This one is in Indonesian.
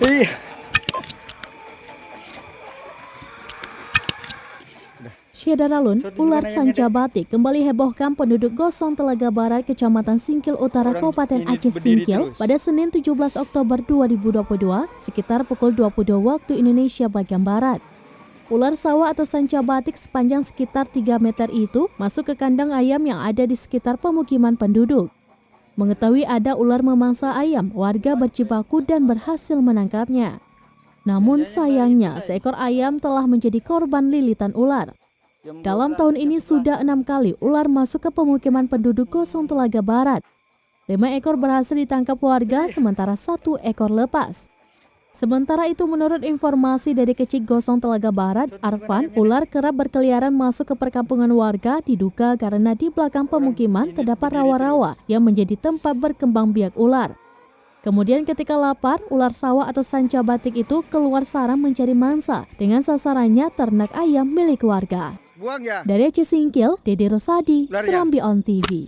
Iya. Syedaralun, ular sanca batik kembali hebohkan penduduk Gosong Telaga Barat, Kecamatan Singkil Utara, Kabupaten Aceh Singkil pada Senin 17 Oktober 2022 sekitar pukul 22 waktu Indonesia bagian Barat. Ular sawah atau sanca batik sepanjang sekitar 3 meter itu masuk ke kandang ayam yang ada di sekitar pemukiman penduduk. Mengetahui ada ular memangsa ayam, warga berjibaku dan berhasil menangkapnya. Namun sayangnya seekor ayam telah menjadi korban lilitan ular. Dalam tahun ini sudah 6 kali ular masuk ke pemukiman penduduk Gosong Telaga Barat. 5 ekor berhasil ditangkap warga, sementara 1 ekor lepas. Sementara itu, menurut informasi dari Kecik Gosong Telaga Barat, Arfan, ular kerap berkeliaran masuk ke perkampungan warga diduga karena di belakang pemukiman terdapat rawa-rawa yang menjadi tempat berkembang biak ular. Kemudian ketika lapar, ular sawah atau sanca batik itu keluar sarang mencari mangsa dengan sasarannya ternak ayam milik warga. Dari Aceh Singkil, Dede Rosadi, Serambi On TV.